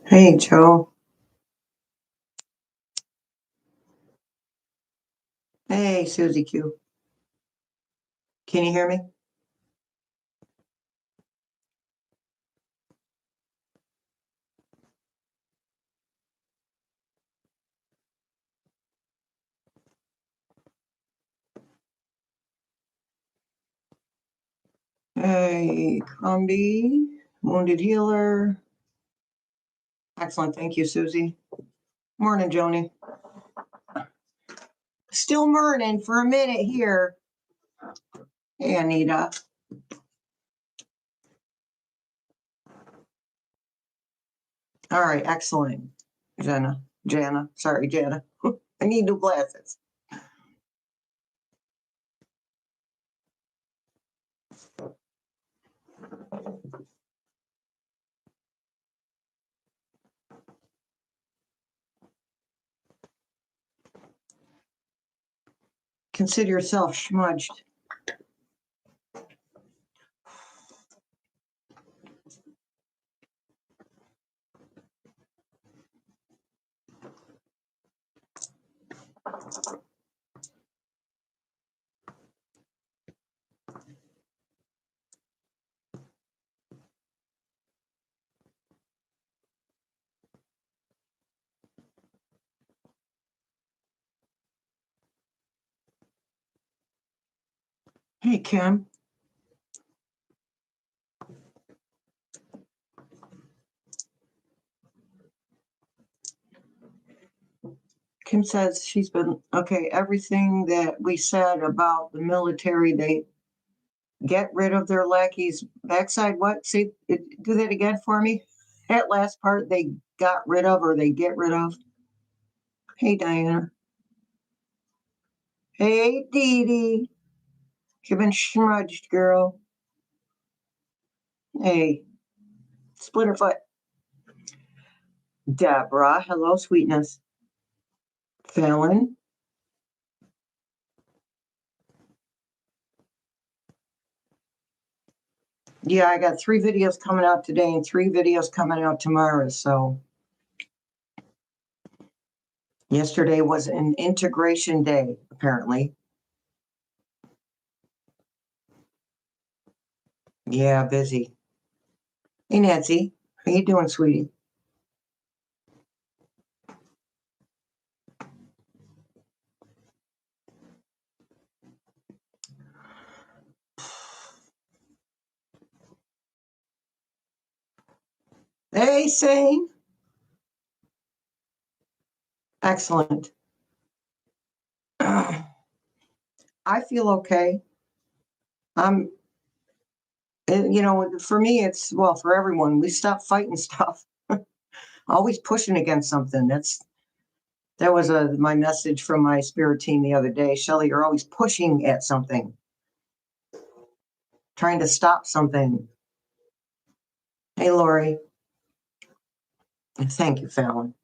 Hey, Joe. Hey, Susie Q. Can you hear me? Hey, Crombie, Wounded Healer. Excellent. Thank you, Susie. Morning, Joni. Still morning for a minute here. Hey, Anita. All right, excellent. Jana. Sorry, Jana. I need new glasses. Consider yourself smudged. Hey, Kim. Kim says she's been, okay, everything that we said about the military, they get rid of their lackeys. Backside, what? See, do that again for me. That last part, they got rid of or they get rid of. Hey, Diana. Hey, Dee Dee. You've been smudged, girl. Hey, Splinterfoot. Deborah. Hello, sweetness. Fallon. Yeah, I got 3 videos coming out today and 3 videos coming out tomorrow. So yesterday was an integration day, apparently. Yeah, busy. Hey, Nancy. How you doing, sweetie? Hey, Sane. Excellent. I feel okay. I'm, for me, it's, well, for everyone, we stop fighting stuff. Always pushing against something. That was my message from my spirit team the other day. Shelley, you're always pushing at something, trying to stop something. Hey, Lori. Thank you, Fallon.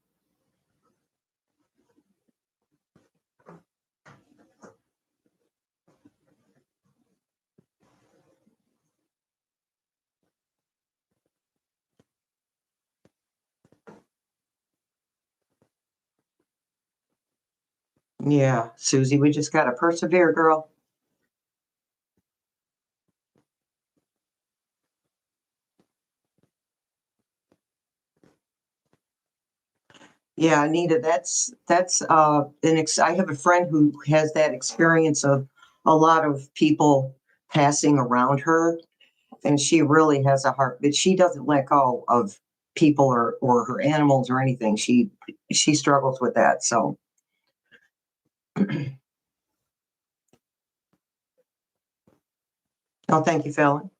Yeah, Susie, we just got to persevere, girl. Yeah, Anita, I have a friend who has that experience of a lot of people passing around her, and she really has a heart, but she doesn't let go of people or her animals or anything. She struggles with that. So oh, thank you, Fallon.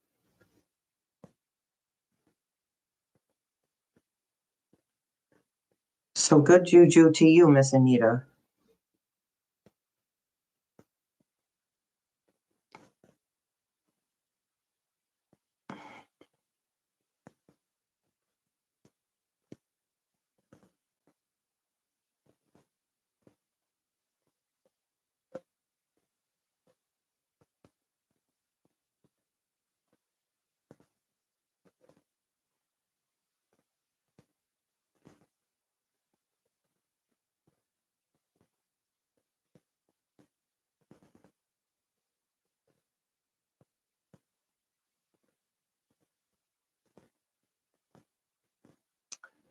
So good juju to you, Miss Anita.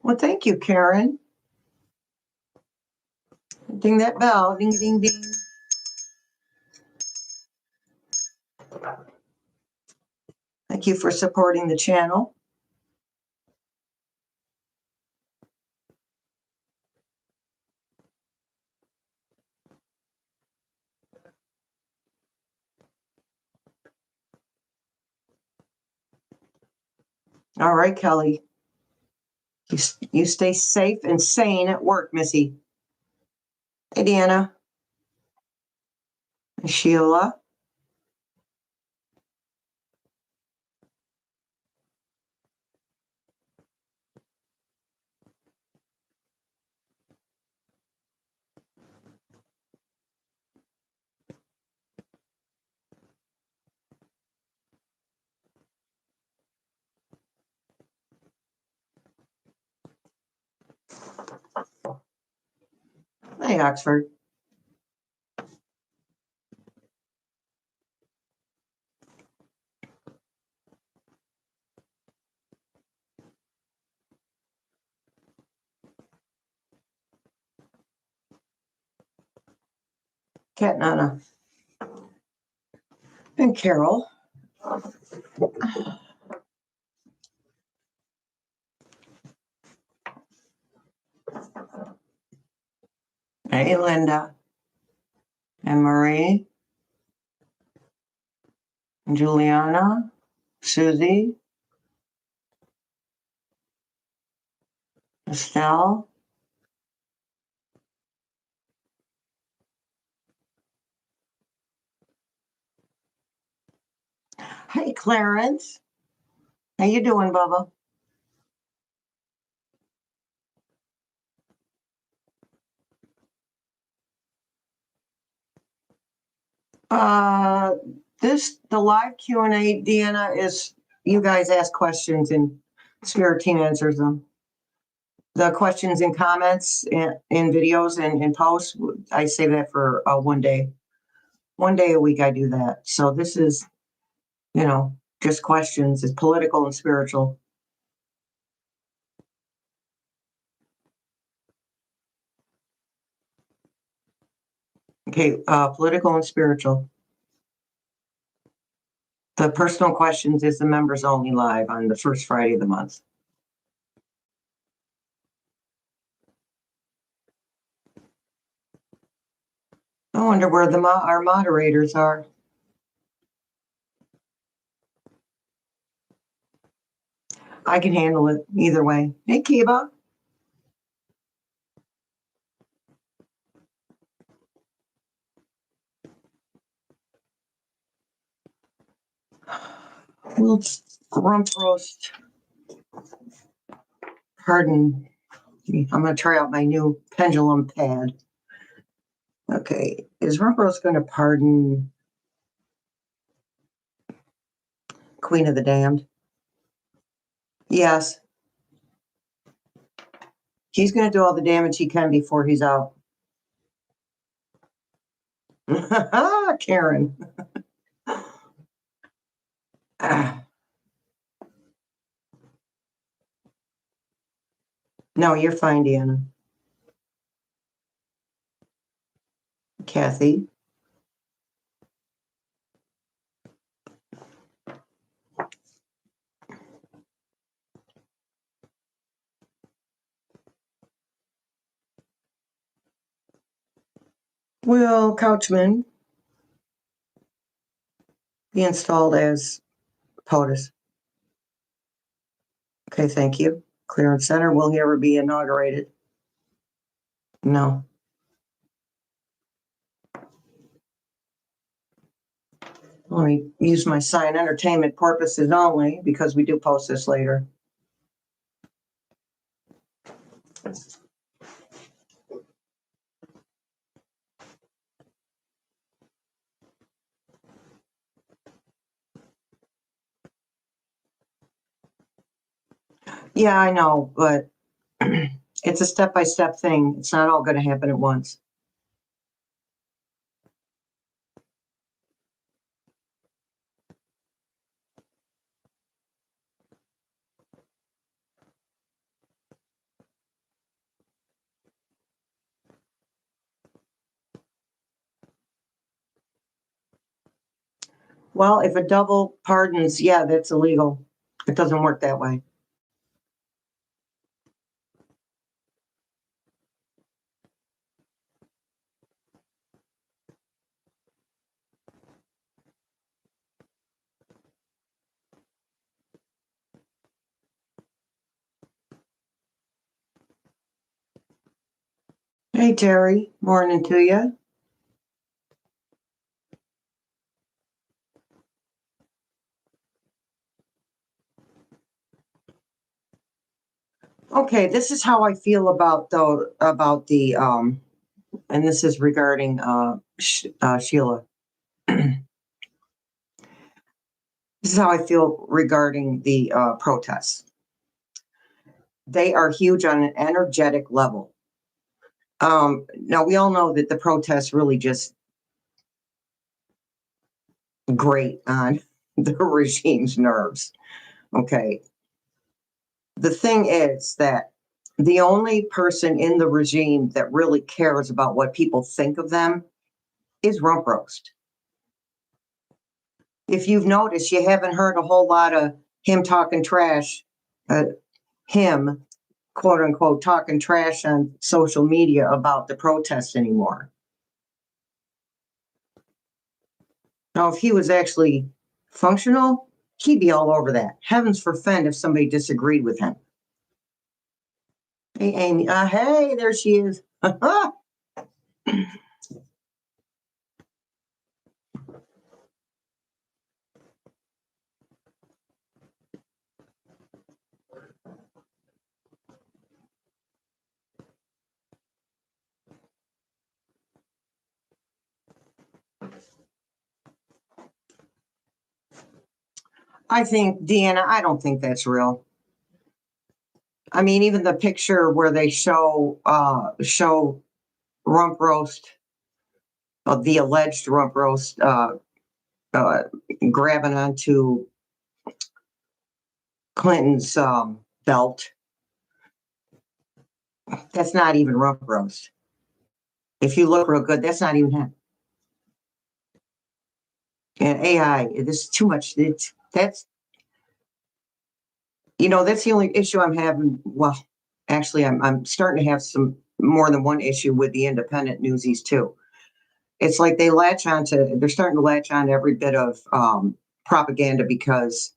Well, thank you, Karen. Ding that bell. Ding, ding, ding. Thank you for supporting the channel. All right, Kelly. You stay safe and sane at work, Missy. Hey, Deanna. Sheila. Hey, Oxford. Cat Nana. And Carol. Hey, Linda. And Marie. And Juliana. Susie. Estelle. Hey, Clarence. How you doing, Bubba? Uh, the live Q&A, Deanna, is you guys ask questions and Spirit Team answers them. The questions and comments in videos and in posts, I save that for one day. One day a week I do that. So this is, just questions. It's political and spiritual. Okay, political and spiritual. The personal questions is the members only live on the first Friday of the month. I wonder where our moderators are. I can handle it either way. Hey, Kiba. We'll rump roast. Pardon. I'm going to try out my new pendulum pad. Okay, is rump roast going to pardon Queen of the Damned? Yes. He's going to do all the damage he can before he's out. Karen. No, you're fine, Deanna. Kathy. Will Couchman be installed as POTUS? Okay, thank you. Clearance Center, will he ever be inaugurated? No. Let me use my sign entertainment purposes only because we do post this later. Yeah, I know, but it's a step-by-step thing. It's not all going to happen at once. Well, if a double pardons, yeah, that's illegal. It doesn't work that way. Hey, Terry. Morning to you. Okay, this is how I feel about the and this is regarding Sheila. This is how I feel regarding the protests. They are huge on an energetic level. Now we all know that the protests really just grate on the regime's nerves. Okay. The thing is that the only person in the regime that really cares about what people think of them is Rump Roast. If you've noticed, you haven't heard a whole lot of him talking trash, him, quote unquote, talking trash on social media about the protests anymore. Now, if he was actually functional, he'd be all over that. Heavens forfend if somebody disagreed with him. Hey, Amy. Hey, there she is. I think, Deanna, I don't think that's real. I mean, even the picture where they show Rump Roast, the alleged Rump Roast, grabbing onto Clinton's belt. That's not even Rump Roast. If you look real good, that's not even him. And AI, this is too much. That's that's the only issue I'm having. Well, actually, I'm starting to have some more than one issue with the independent newsies too. It's like they're starting to latch on to every bit of propaganda because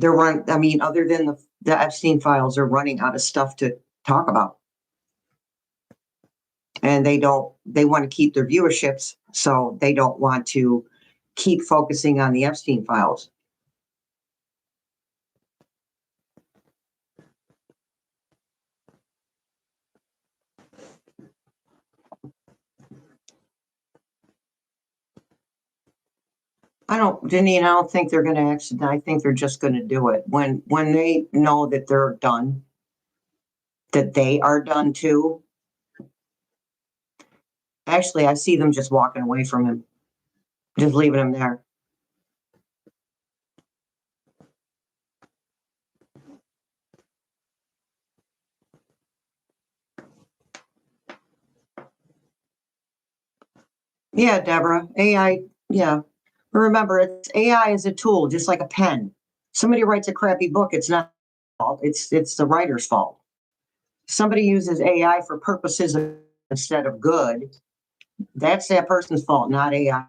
I mean, other than the Epstein files, are running out of stuff to talk about. And they want to keep their viewerships, so they don't want to keep focusing on the Epstein files. I don't think they're going to actually. I think they're just going to do it when they know that they're done, that they are done too. Actually, I see them just walking away from him, just leaving him there. Yeah, Deborah, AI. Yeah, but remember, AI is a tool, just like a pen. Somebody writes a crappy book, it's not fault. It's the writer's fault. Somebody uses AI for purposes instead of good. That's that person's fault, not AI.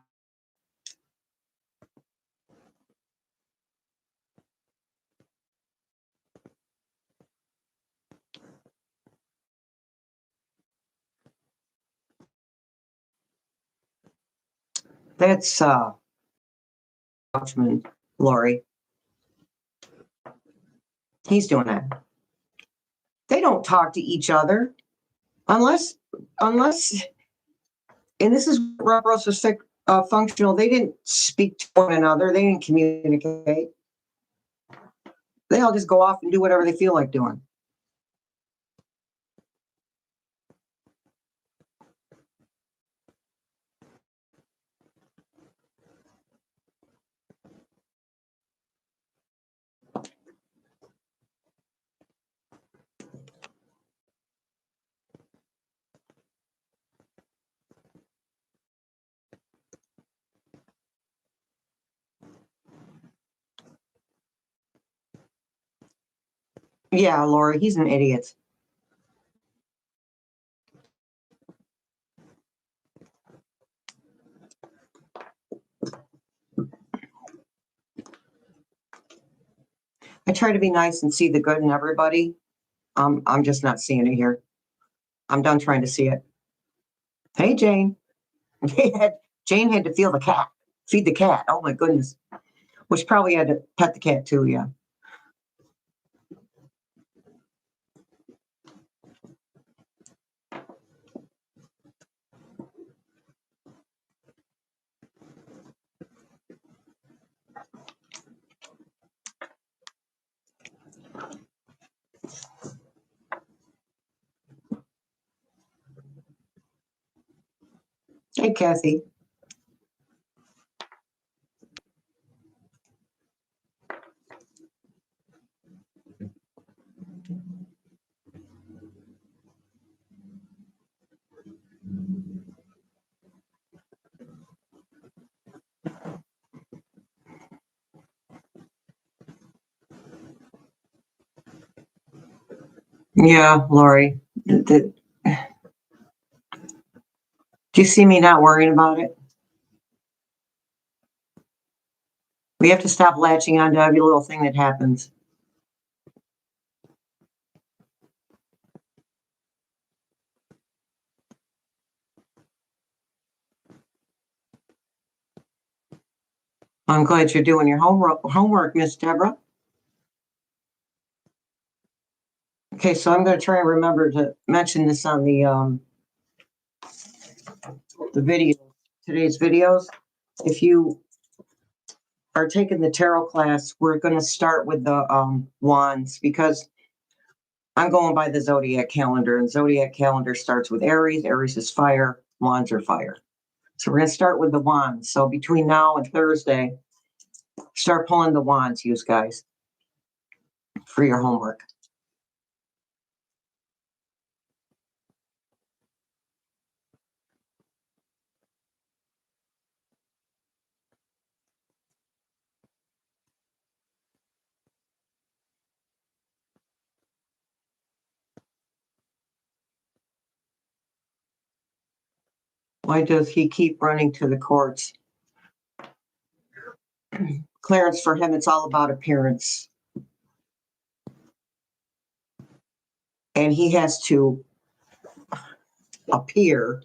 That's Watchman, Lori. He's doing that. They don't talk to each other unless, and this is where Ross was functional. They didn't speak to one another. They didn't communicate. They all just go off and do whatever they feel like doing. Yeah, Lori, he's an idiot. I try to be nice and see the good in everybody. I'm just not seeing it here. I'm done trying to see it. Hey, Jane. Jane had to feed the cat. Oh my goodness. Which probably had to pet the cat too, yeah. Hey, Kathy. Yeah, Lori. Do you see me not worrying about it? We have to stop latching onto every little thing that happens. I'm glad you're doing your homework, Miss Deborah. Okay, so I'm going to try and remember to mention this on the video, today's videos. If you are taking the tarot class, we're going to start with the wands, because I'm going by the zodiac calendar, and zodiac calendar starts with Aries. Aries is fire. Wands are fire. So we're going to start with the wands. So between now and Thursday, start pulling the wands, you guys, for your homework. Why does he keep running to the courts? Clarence, for him, it's all about appearance. And he has to appear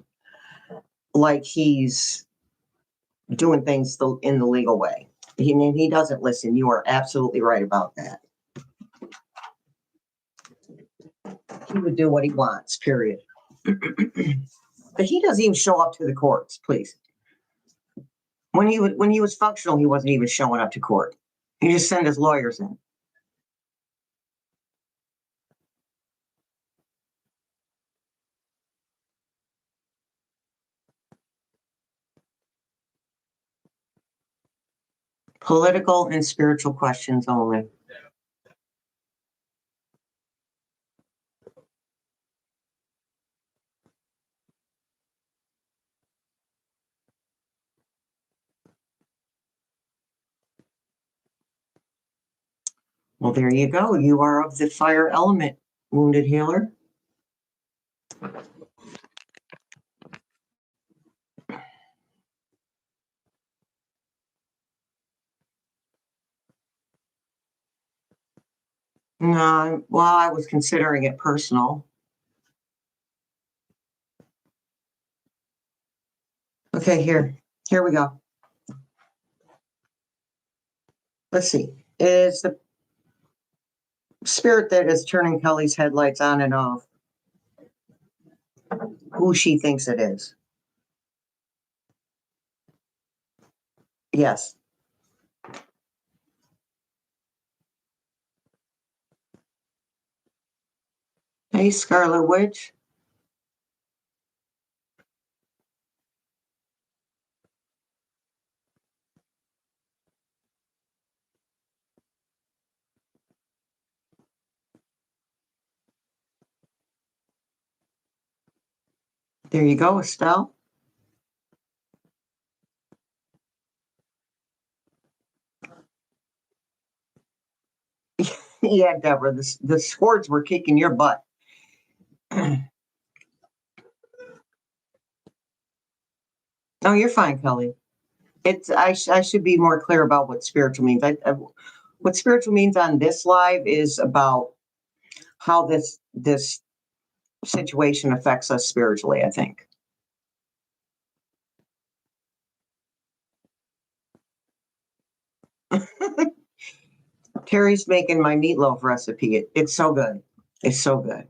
like he's doing things in the legal way. He doesn't listen. You are absolutely right about that. He would do what he wants, period. But he doesn't even show up to the courts, please. When he was functional, he wasn't even showing up to court. He just sent his lawyers in. Political and spiritual questions only. Well, there you go. You are of the fire element, wounded healer. Well, I was considering it personal. Okay, here we go. Let's see. It's the spirit that is turning Kelly's headlights on and off. Who she thinks it is. Yes. Hey, Scarlet Witch. There you go, Estelle. Yeah, Deborah, the swords were kicking your butt. No, you're fine, Kelly. I should be more clear about what spiritual means. What spiritual means on this live is about how this situation affects us spiritually, I think. Terry's making my meatloaf recipe. It's so good. It's so good.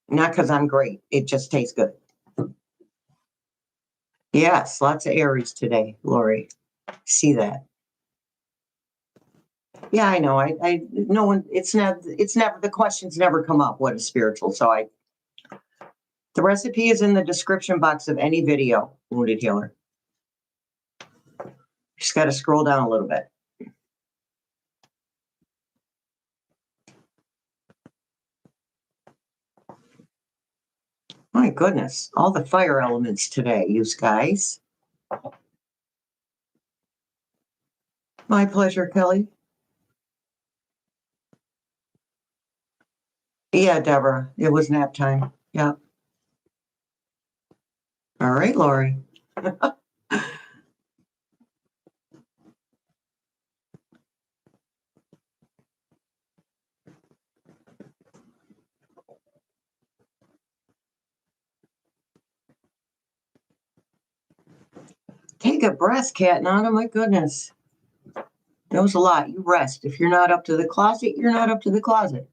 Not because I'm great. It just tastes good. Yes, lots of Aries today, Lori. See that? Yeah, I know. I no one. It's never. The questions never come up. What is spiritual? So the recipe is in the description box of any video. Wounded Healer. Just got to scroll down a little bit. My goodness, all the fire elements today, you guys. My pleasure, Kelly. Yeah, Deborah, it was nap time. Yeah. All right, Lori. Take a breath, Cat Nana. My goodness. That was a lot. You rest. If you're not up to the closet, you're not up to the closet.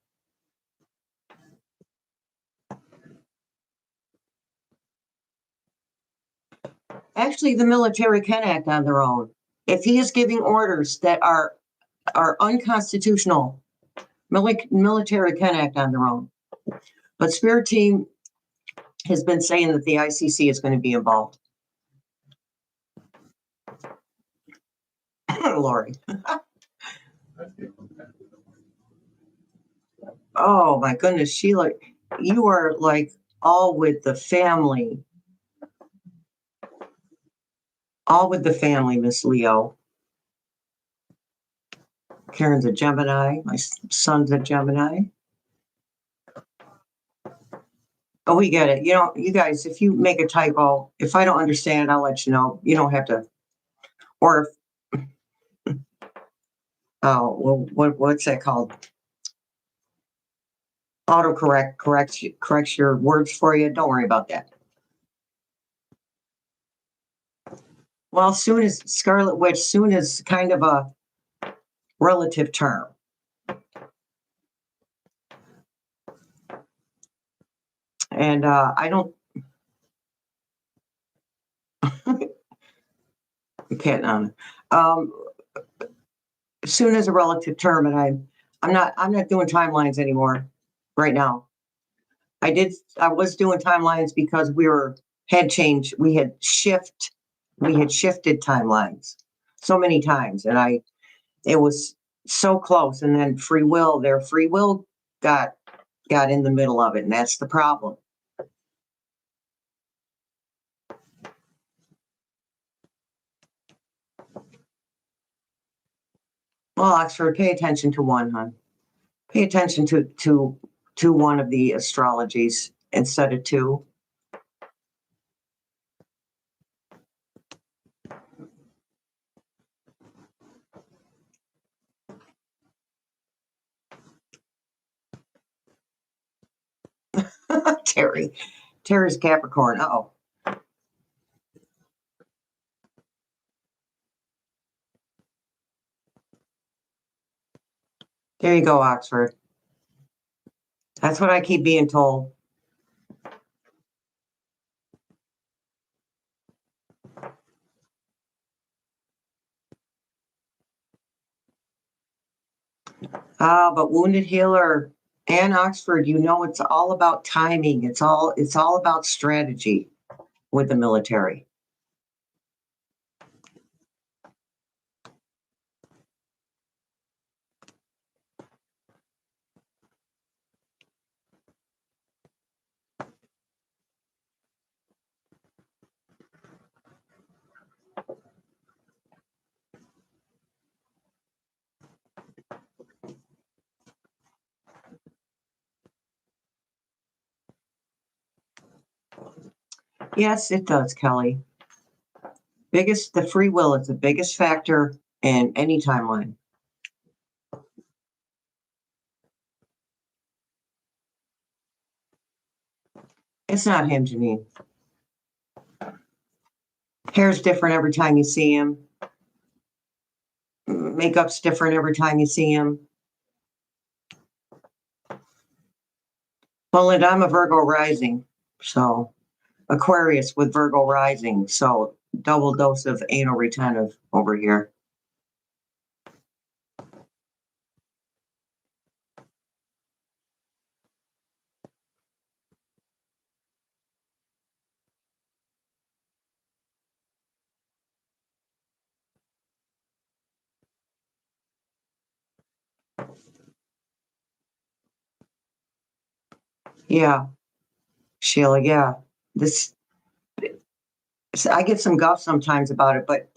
Actually, the military can act on their own. If he is giving orders that are unconstitutional, military can act on their own. But Spirit Team has been saying that the ICC is going to be involved. Lori. Oh my goodness, Sheila, you are like all with the family. All with the family, Miss Leo. Karen's a Gemini. My son's a Gemini. Oh, we get it. You know, you guys, if you make a typo, if I don't understand, I'll let you know. You don't have to. Or, well, what's that called? Autocorrect corrects your words for you. Don't worry about that. Well, soon as Scarlet Witch, soon is kind of a relative term. And I don't. Can't. Soon is a relative term, and I'm not doing timelines anymore right now. I was doing timelines because we had shifted timelines so many times, and it was so close, and then their free will got in the middle of it, and that's the problem. Well, Oxford, pay attention to one, hon. Pay attention to one of the astrologies instead of two. Terry's Capricorn. Uh-oh. There you go, Oxford. That's what I keep being told. But Wounded Healer and Oxford, you know, it's all about timing. It's all about strategy with the military. Yes, it does, Kelly. The free will is the biggest factor in any timeline. It's not him, Janine. Hair's different every time you see him. Makeup's different every time you see him. Well, Linda, I'm a Virgo rising, so Aquarius with Virgo rising, so double dose of anal retentive over here. Yeah, Sheila, yeah. This I get some guff sometimes about it, but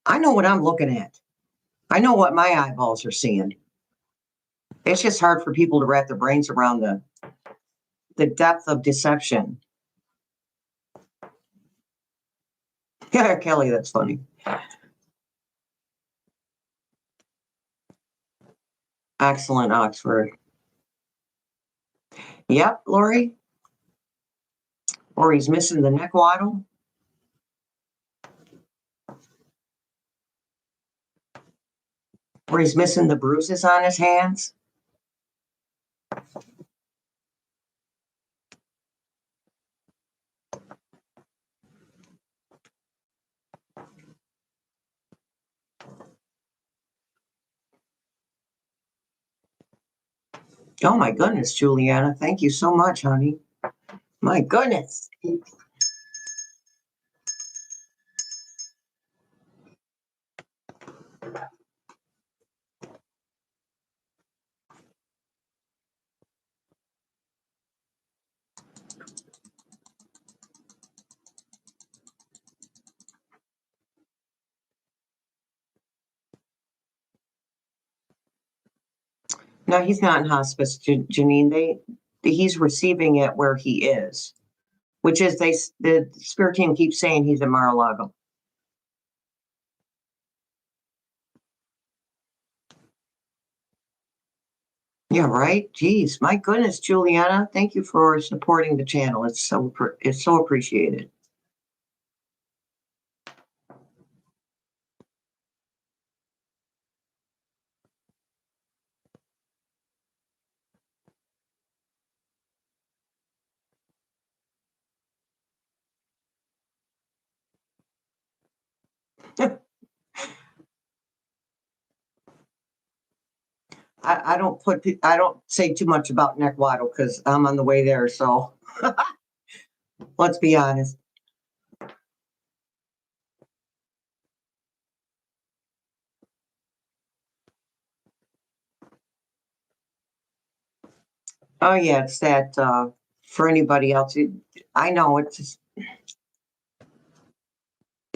I know what I'm looking at. I know what my eyeballs are seeing. It's just hard for people to wrap their brains around the depth of deception. Yeah, Kelly, that's funny. Excellent, Oxford. Yep, Lori. Or he's missing the neck waddle. Or he's missing the bruises on his hands. Oh my goodness, Juliana. Thank you so much, honey. My goodness. No, he's not in hospice, Janine. He's receiving it where he is, which is the spirit team keeps saying he's in Mar-a-Lago. Yeah, right. Geez, my goodness, Juliana. Thank you for supporting the channel. It's so appreciated. I don't say too much about neck waddle because I'm on the way there. So let's be honest. Oh yeah, it's that for anybody else. I know it's just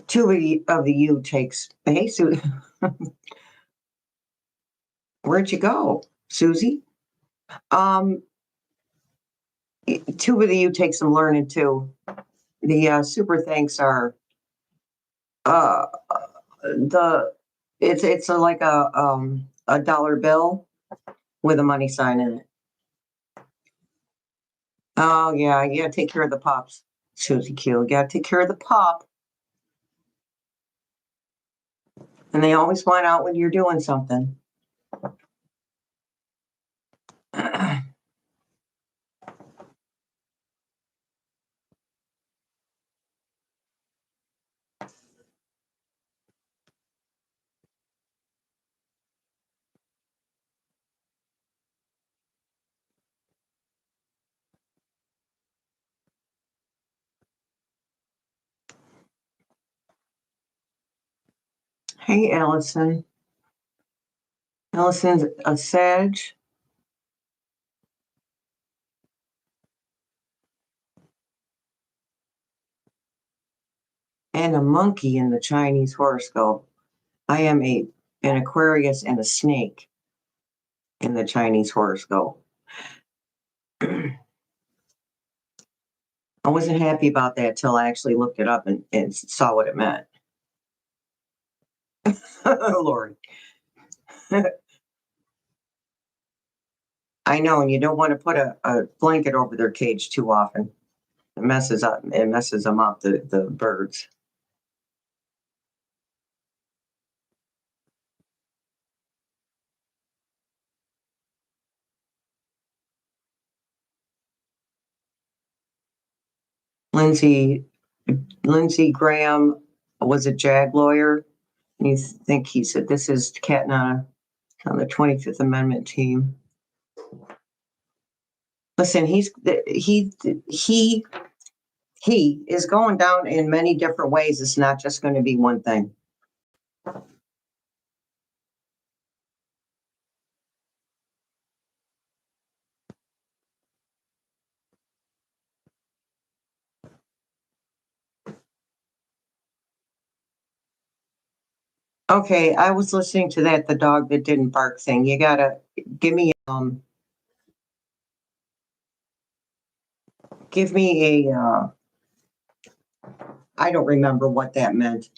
two of the U takes. Hey, Sue, where'd you go, Susie? Um, two of the U take some learning too. The super thanks are uh the it's like a dollar bill with a money sign in it. Oh yeah, you gotta take care of the pops, Susie Q. You gotta take care of the pop. And they always find out when you're doing something. Hey, Allison. Allison's a Sag. And a monkey in the Chinese horoscope. I am an Aquarius and a snake in the Chinese horoscope. I wasn't happy about that till I actually looked it up and saw what it meant. Oh, Lord. I know, and you don't want to put a blanket over their cage too often. It messes them up, the birds. Lindsey Graham was a JAG lawyer. And you think he said this is Cat on the 25th Amendment team. Listen, he is going down in many different ways. It's not just going to be one thing. Okay, I was listening to the dog that didn't bark thing. You gotta give me a I don't remember what that meant.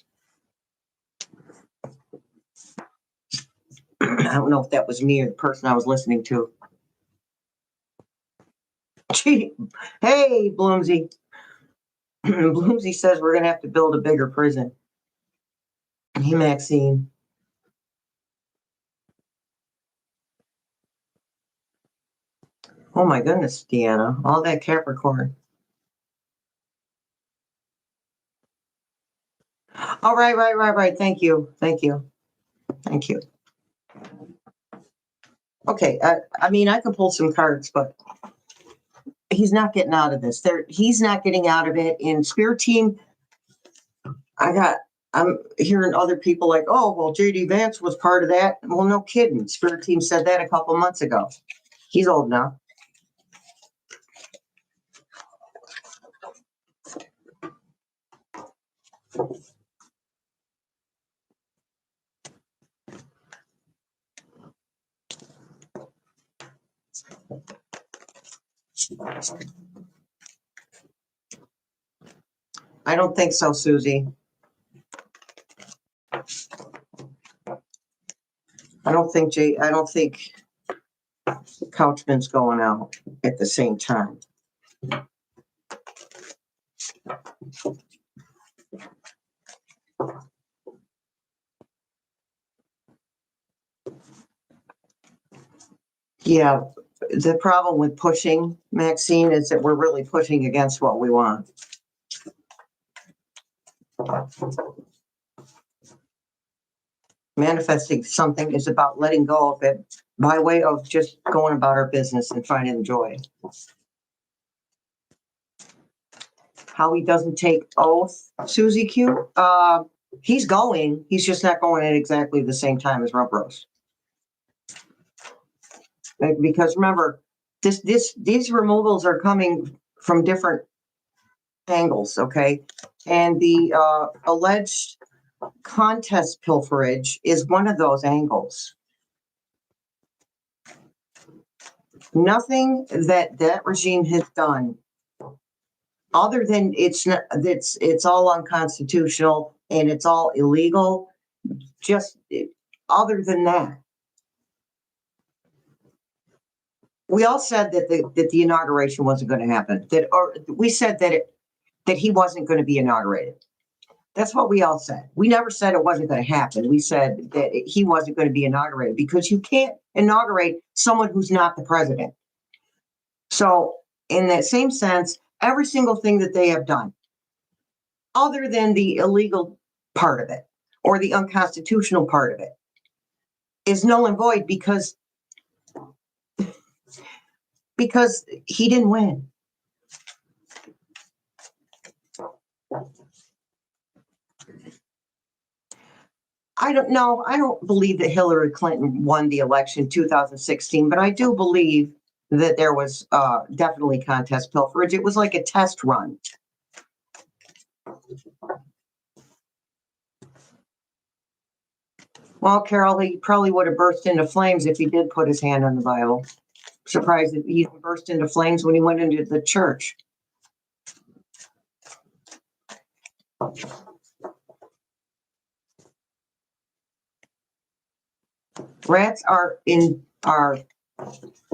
I don't know if that was me or the person I was listening to. Gee, hey, Bloomsy. Bloomsy says we're gonna have to build a bigger prison. Hey, Maxine. Oh my goodness, Deanna, all that Capricorn. Oh, right. Thank you. Okay, I mean, I can pull some cards, but he's not getting out of this. He's not getting out of it. In Spirit Team, I'm hearing other people like, oh, well, JD Vance was part of that. Well, no kidding. Spirit Team said that a couple months ago. He's old now. I don't think so, Susie. I don't think Couchman's going out at the same time. Yeah, the problem with pushing, Maxine, is that we're really pushing against what we want. Manifesting something is about letting go of it by way of just going about our business and finding joy. How he doesn't take oath, Susie Q. He's going. He's just not going at exactly the same time as Rump Rose. Because remember, these removals are coming from different angles, okay? And the alleged contest pilferage is one of those angles. Nothing that regime has done, other than it's all unconstitutional and it's all illegal. Just other than that, we all said that the inauguration wasn't going to happen. We said that he wasn't going to be inaugurated. That's what we all said. We never said it wasn't going to happen. We said that he wasn't going to be inaugurated because you can't inaugurate someone who's not the president. So in that same sense, every single thing that they have done, other than the illegal part of it or the unconstitutional part of it, is null and void because he didn't win. I don't know. I don't believe that Hillary Clinton won the election 2016, but I do believe that there was definitely contest pilferage. It was like a test run. Well, Carol, he probably would have burst into flames if he did put his hand on the Bible. Surprised that he burst into flames when he went into the church. Rats are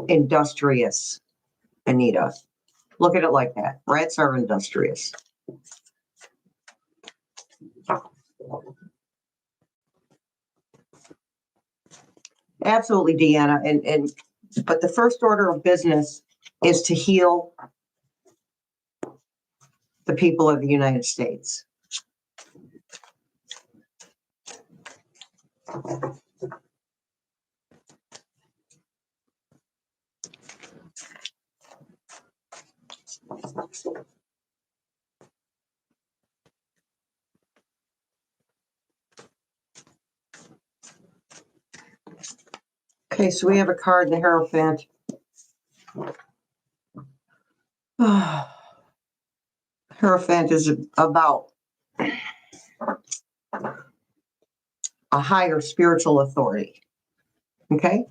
industrious, Anita. Look at it like that. Rats are industrious. Absolutely, Deanna. But the first order of business is to heal the people of the United States. Okay, so we have a card, the Hierophant. Hierophant is about a higher spiritual authority. Okay?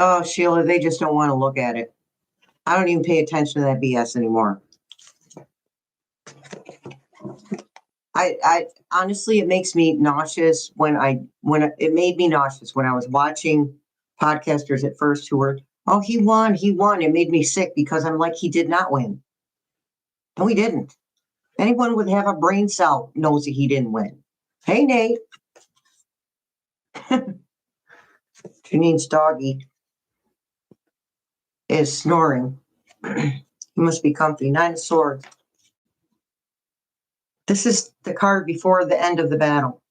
Oh, Sheila, they just don't want to look at it. I don't even pay attention to that BS anymore. I honestly, it makes me nauseous it made me nauseous when I was watching podcasters at first who were, oh, he won. It made me sick because I'm like, he did not win. No, he didn't. Anyone would have a brain cell knows that he didn't win. Hey, Nate. Janine's doggy is snoring. He must be comfy. 9 of Swords. This is the card before the end of the battle.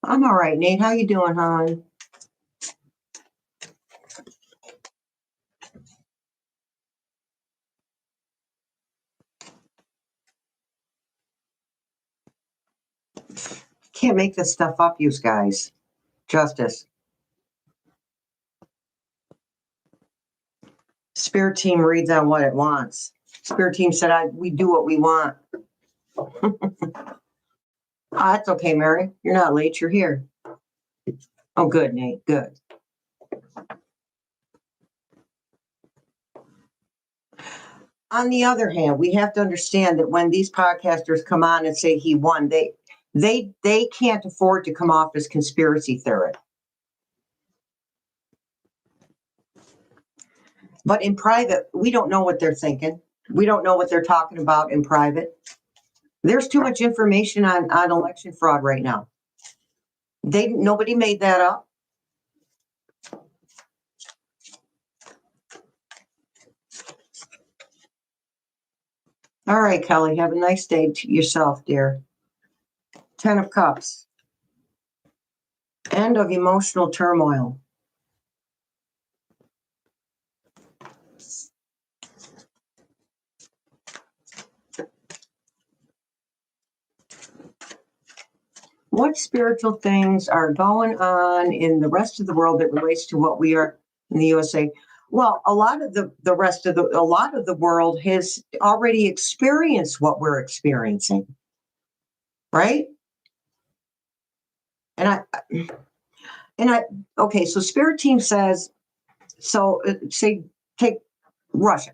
I'm all right, Nate. How you doing, hon? Can't make this stuff up, you guys. Justice. Spirit team reads on what it wants. Spirit team said, we do what we want. That's okay, Mary. You're not late. You're here. Oh, good, Nate. Good. On the other hand, we have to understand that when these podcasters come on and say he won, they can't afford to come off as conspiracy theorists. But in private, we don't know what they're thinking. We don't know what they're talking about in private. There's too much information on election fraud right now. Nobody made that up. All right, Kelly, have a nice day to yourself, dear. 10 of Cups. End of emotional turmoil. What spiritual things are going on in the rest of the world that relates to what we are in the USA? Well, a lot of the world has already experienced what we're experiencing, right? Okay, so Spirit Team says, say take Russia,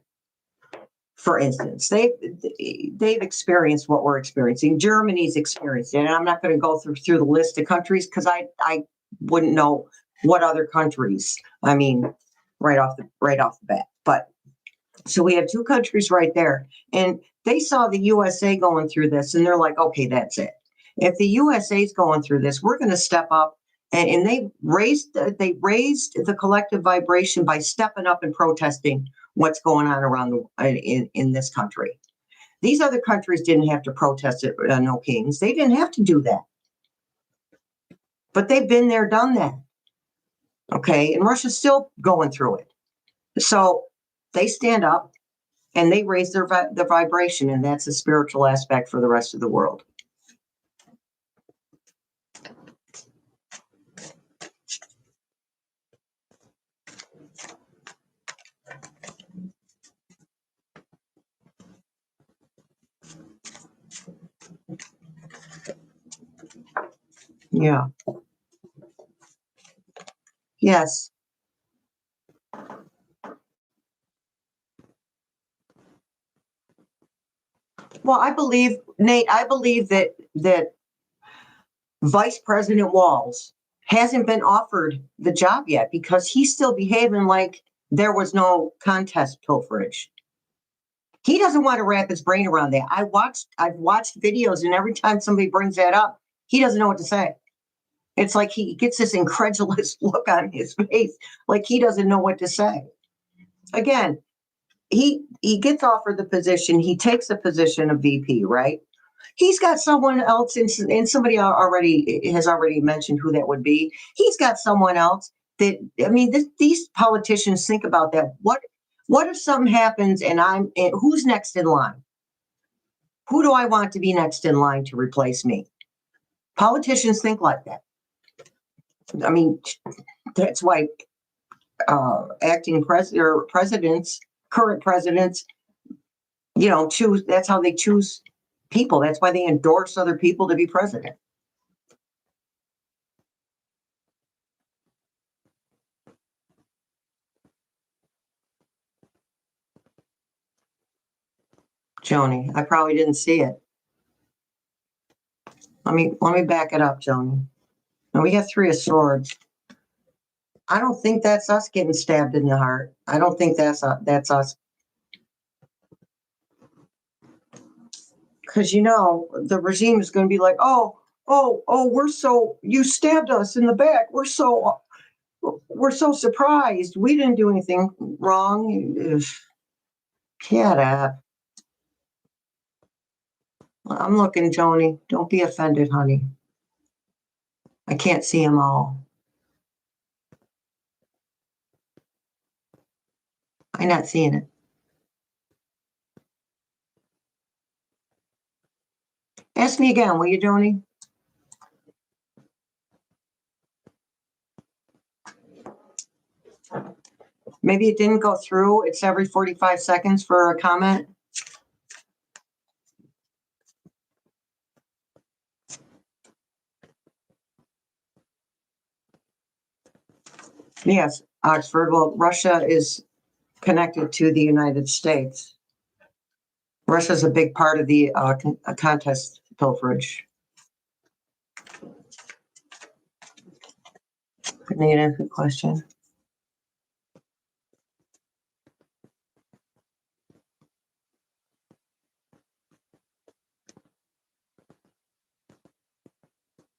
for instance. They've experienced what we're experiencing. Germany's experienced it, and I'm not going to go through the list of countries because I wouldn't know what other countries. I mean, right off the bat. But so we have 2 countries right there, and they saw the USA going through this, and they're like, okay, that's it. If the USA is going through this, we're going to step up. And they raised the collective vibration by stepping up and protesting what's going on around in this country. These other countries didn't have to protest it, no kings. They didn't have to do that. But they've been there, done that. Okay, and Russia's still going through it. So they stand up and they raise their vibration, and that's a spiritual aspect for the rest of the world. Yeah. Yes. Well, I believe, Nate, I believe that Vice President Walz hasn't been offered the job yet because he's still behaving like there was no contest pilferage. He doesn't want to wrap his brain around that. I've watched videos, and every time somebody brings that up, he doesn't know what to say. It's like he gets this incredulous look on his face, like he doesn't know what to say. Again, he gets offered the position, he takes the position of VP, right? He's got someone else, and somebody has already mentioned who that would be. He's got someone else that, I mean, these politicians think about that. What if something happens and who's next in line? Who do I want to be next in line to replace me? Politicians think like that. I mean, that's why acting presidents, current presidents, choose. That's how they choose people. That's why they endorse other people to be president. Joni, I probably didn't see it. Let me back it up, Joni. And we have 3 of Swords. I don't think that's us getting stabbed in the heart. I don't think that's us. Because the regime is going to be like, oh, you stabbed us in the back. We're so surprised. We didn't do anything wrong. Shut up. I'm looking, Joni. Don't be offended, honey. I can't see them all. I'm not seeing it. Ask me again, will you, Joni? Maybe it didn't go through. It's every 45 seconds for a comment. Yes, Oxford. Well, Russia is connected to the United States. Russia's a big part of the contest pilferage. Anita, good question.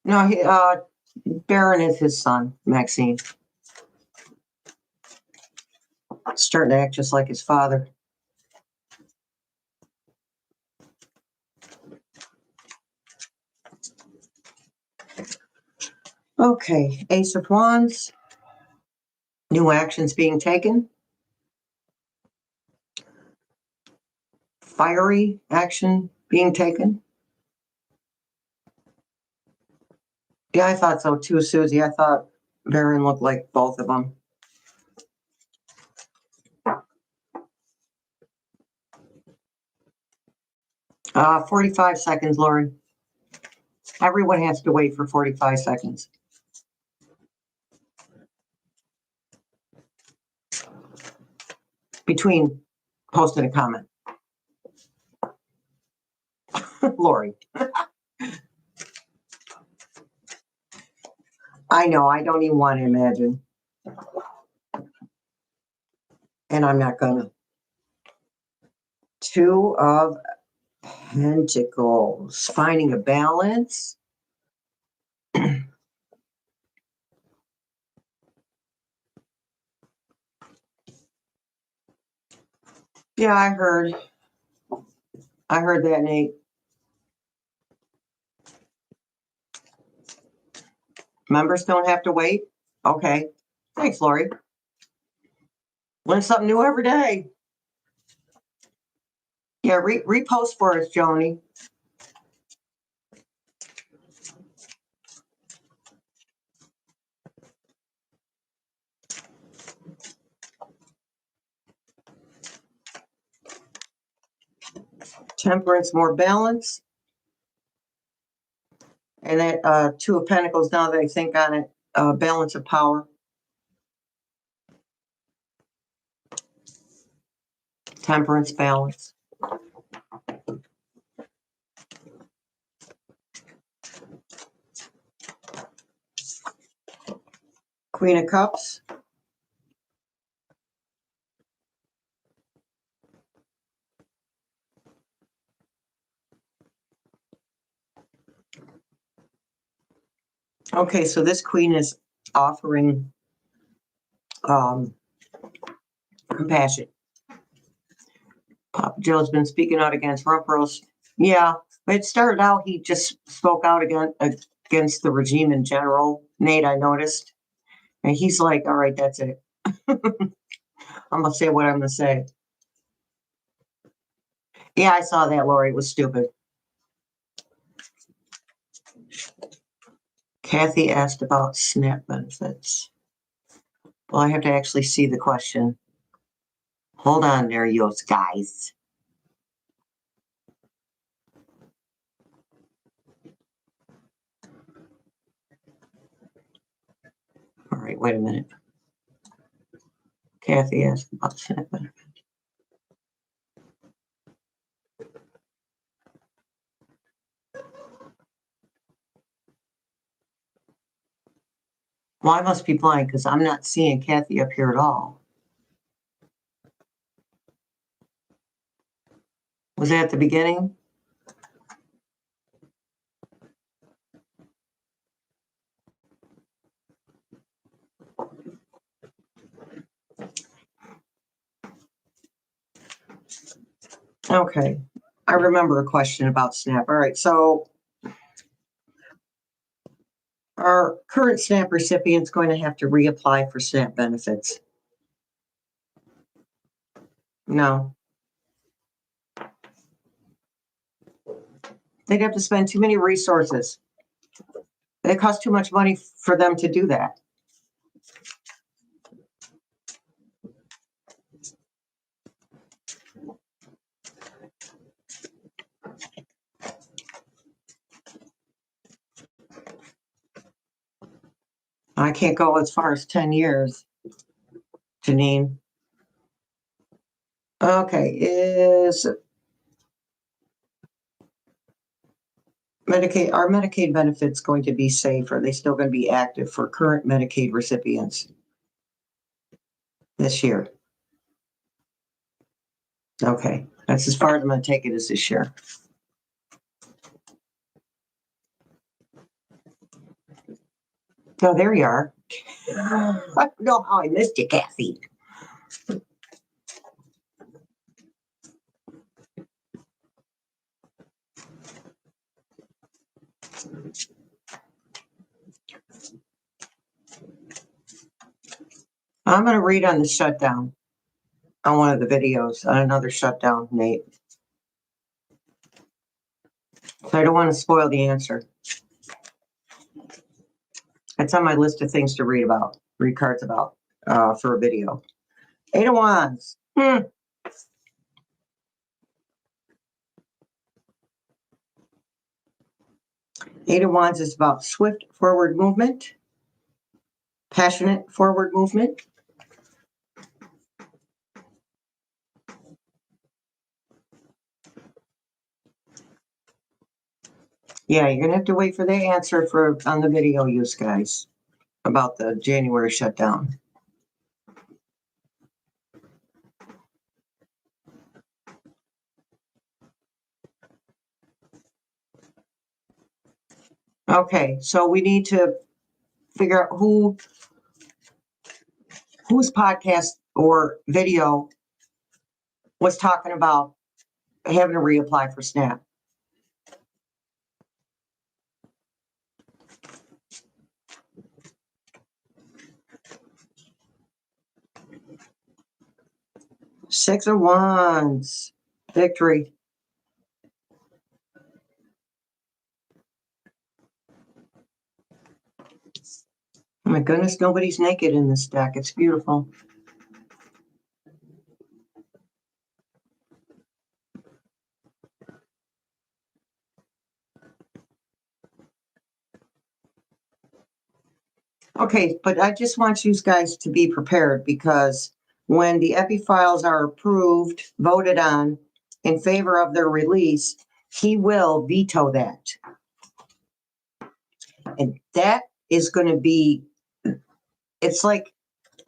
No, Baron is his son, Maxine. Starting to act just like his father. Okay, Ace of Wands. New actions being taken. Fiery action being taken. Yeah, I thought so too, Susie. I thought Baron looked like both of them. 45 seconds, Lori. Everyone has to wait for 45 seconds. Between post and a comment. Lori. I know, I don't even want to imagine. And I'm not gonna. 2 of Pentacles. Finding a balance. Yeah, I heard that, Nate. Members don't have to wait? Okay. Thanks, Lori. Learn something new every day. Yeah, repost for us, Joni. Temperance, more balance. And that Two of Pentacles, now that I think on it, balance of power. Temperance, balance. Queen of Cups. Okay, so this queen is offering compassion. Papa Joe's been speaking out against rump roast. Yeah, it started out, he just spoke out against the regime in general, Nate, I noticed. And he's like, all right, that's it. I'm going to say what I'm going to say. Yeah, I saw that, Lori. It was stupid. Kathy asked about SNAP benefits. Well, I have to actually see the question. Hold on there, you guys. All right, wait a minute. Kathy asked about SNAP benefits. Well, I must be blind because I'm not seeing Kathy up here at all. Was that at the beginning? Okay. I remember a question about SNAP. All right, so our current SNAP recipient's going to have to reapply for SNAP benefits. No. They'd have to spend too many resources. It costs too much money for them to do that. I can't go as far as 10 years, Janine. Okay, is Medicaid, are Medicaid benefits going to be safe? Are they still going to be active for current Medicaid recipients this year? Okay, that's as far as I'm going to take it as this year. Oh, there you are. I don't know how I missed you, Kathy. I'm going to read on the shutdown on one of the videos on another shutdown, Nate. So I don't want to spoil the answer. It's on my list of things to read cards about for a video. 8 of Wands. Eight of Wands is about swift forward movement, passionate forward movement. Yeah, you're gonna have to wait for the answer on the video, you guys, about the January shutdown. Okay, so we need to figure out whose podcast or video was talking about having to reapply for SNAP. Six of Wands, victory. Oh my goodness, nobody's naked in this deck. It's beautiful. Okay, but I just want you guys to be prepared, because when the epi files are approved, voted on in favor of their release, he will veto that. And that is going to be, it's like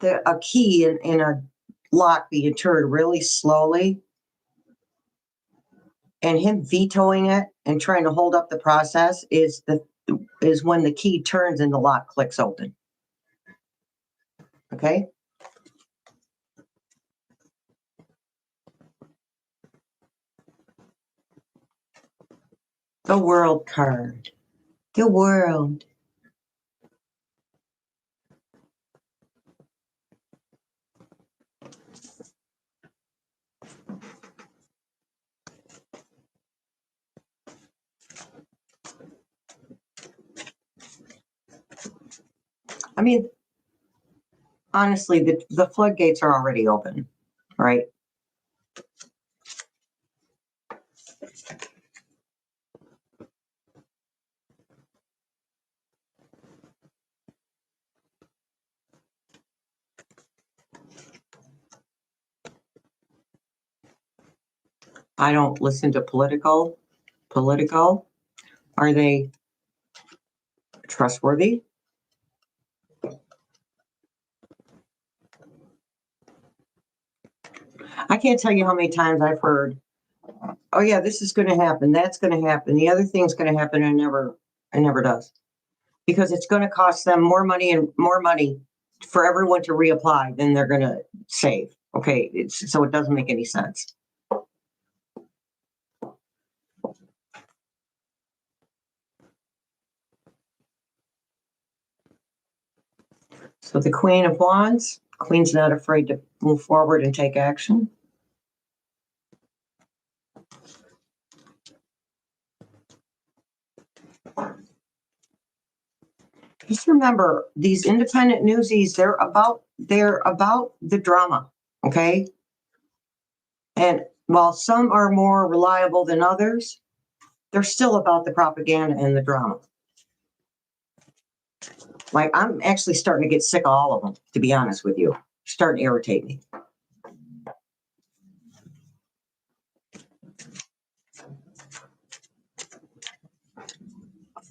a key in a lock being turned really slowly. And him vetoing it and trying to hold up the process is when the key turns and the lock clicks open. Okay? The World card. The World. I mean, honestly, the floodgates are already open, right? I don't listen to Politico. Are they trustworthy? I can't tell you how many times I've heard, oh yeah, this is going to happen, that's going to happen, the other thing's going to happen, and it never does. Because it's going to cost them more money for everyone to reapply than they're going to save. Okay, so it doesn't make any sense. So the Queen of Wands, Queen's not afraid to move forward and take action. Just remember, these independent newsies, they're about the drama, okay? And while some are more reliable than others, they're still about the propaganda and the drama. Like, I'm actually starting to get sick of all of them, to be honest with you. Starting to irritate me.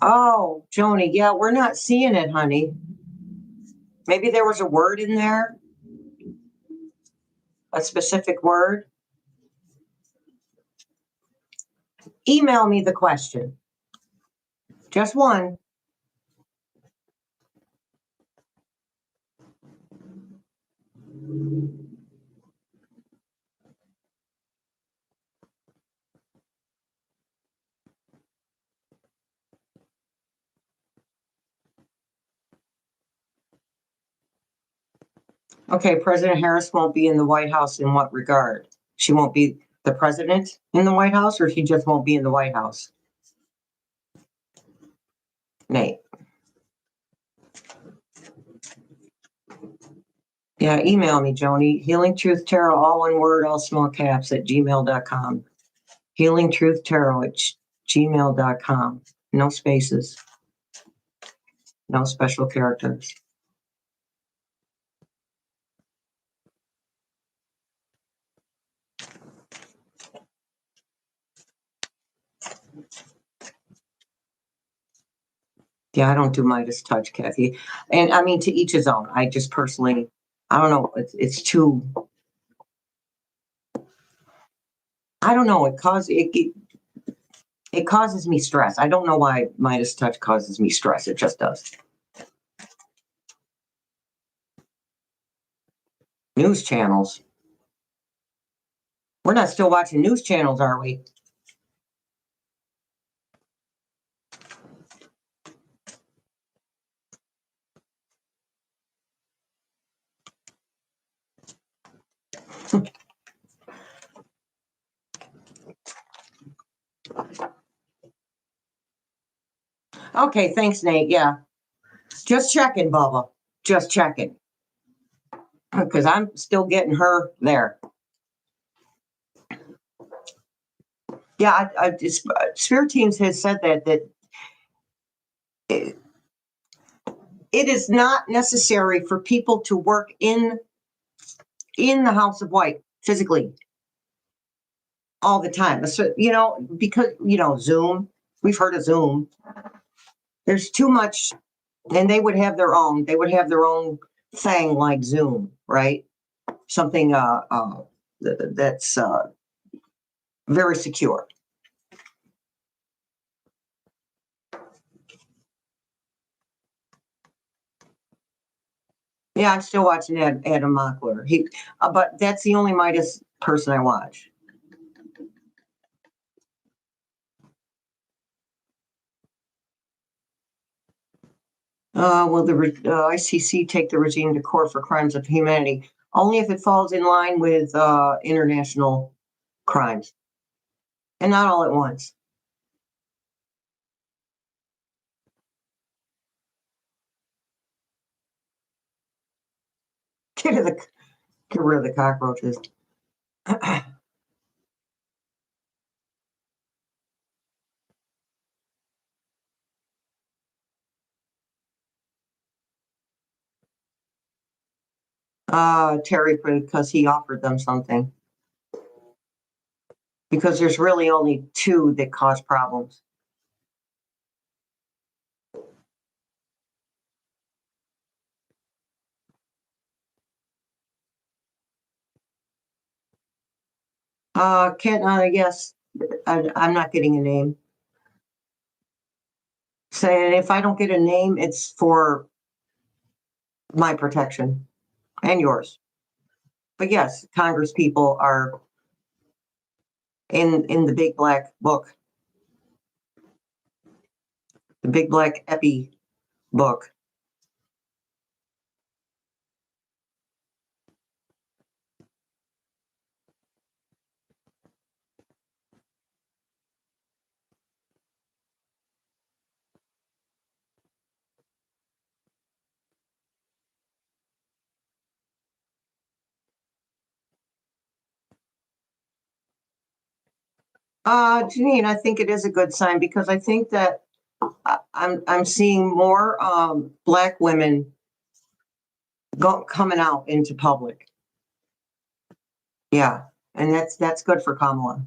Oh, Joni, yeah, we're not seeing it, honey. Maybe there was a word in there, a specific word. Email me the question. Just one. Okay, President Harris won't be in the White House in what regard? She won't be the president in the White House, or she just won't be in the White House? Nate. Yeah, email me, Joni. HealingTruthTarot, all one word, all small caps, at gmail.com. HealingTruthTarot at gmail.com. No spaces. No special characters. Yeah, I don't do Midas touch, Kathy. And I mean, to each his own. I just personally, I don't know. It's too, I don't know. It causes me stress. I don't know why Midas touch causes me stress. It just does. News channels. We're not still watching news channels, are we? Okay, thanks, Nate. Yeah. Just checking, Bubba. Just checking. Because I'm still getting her there. Yeah, Spirit Teams has said that it is not necessary for people to work in the House of White physically all the time. So, because, Zoom, we've heard of Zoom. There's too much, and they would have their own thing like Zoom, right? Something that's very secure. Yeah, I'm still watching Adam Mockler. But that's the only Midas person I watch. Will the ICC take the regime to court for crimes of humanity? Only if it falls in line with international crimes, and not all at once. Get rid of the cockroaches. Terry, because he offered them something. Because there's really only two that cause problems. Yes, I'm not getting a name. Saying if I don't get a name, it's for my protection and yours. But yes, Congress people are in the big black book, the big black epi book. Janine, I think it is a good sign because I think that I'm seeing more black women coming out into public. Yeah, and that's good for Kamala.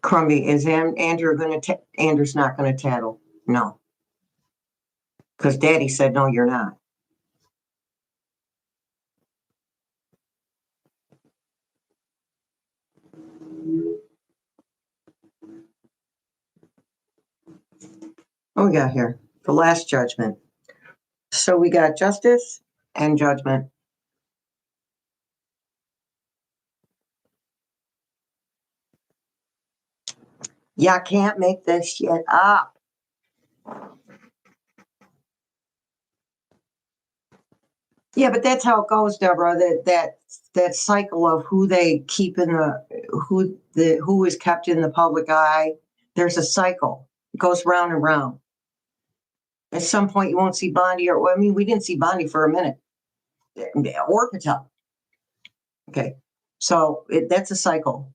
Crumby, is Andrew going to? Andrew's not going to tattle. No, because Daddy said no. You're not. What we got here? The last judgment. So we got justice and judgment. Y'all can't make this shit up. Yeah, but that's how it goes, Deborah. That cycle of who they keep in who is kept in the public eye. There's a cycle. It goes round and round. At some point, you won't see Bondi, we didn't see Bondi for a minute, or Patel. Okay, so that's a cycle.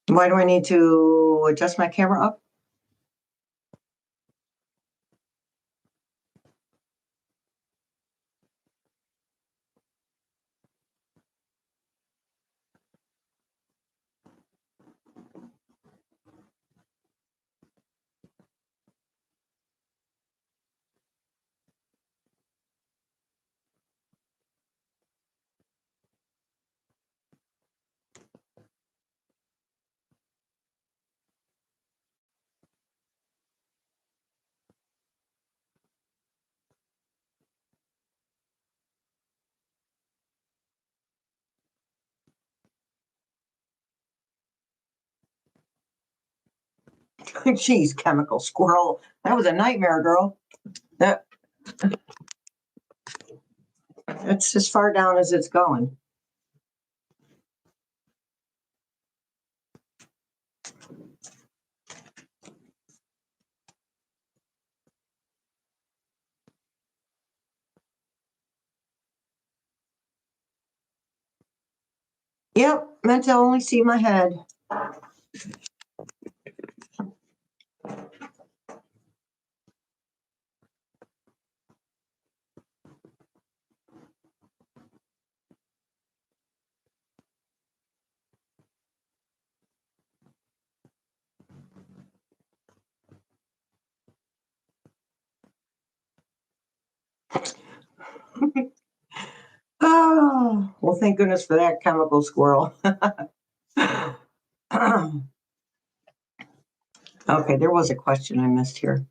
Why do I need to adjust my camera up? Jeez, chemical squirrel. That was a nightmare, girl. That's as far down as it's going. Yep, meant to only see my head. Oh, well, thank goodness for that chemical squirrel. Okay, there was a question I missed here.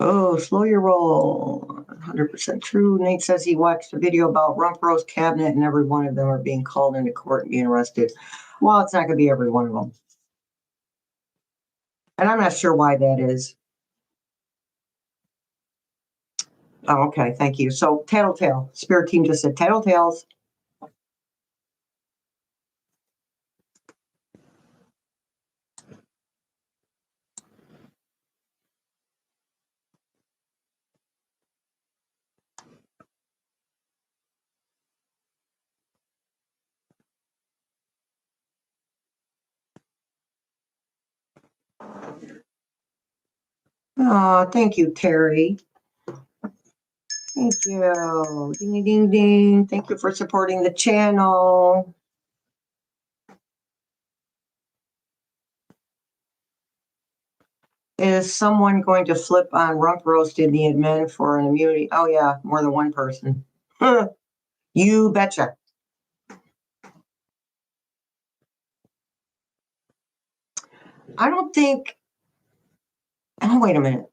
Oh, slow your roll. 100% true. Nate says he watched a video about Rump Roast Cabinet and every one of them are being called into court and being arrested. Well, it's not going to be every one of them. And I'm not sure why that is. Oh, okay, thank you. So, Tattletale. Spirit team just said Tattletales. Oh, thank you, Terry. Thank you. Ding, ding, ding. Thank you for supporting the channel. Is someone going to flip on Rump Roast in the admin for an immunity? Oh, yeah, more than one person. You betcha. I don't think. Oh, wait a minute.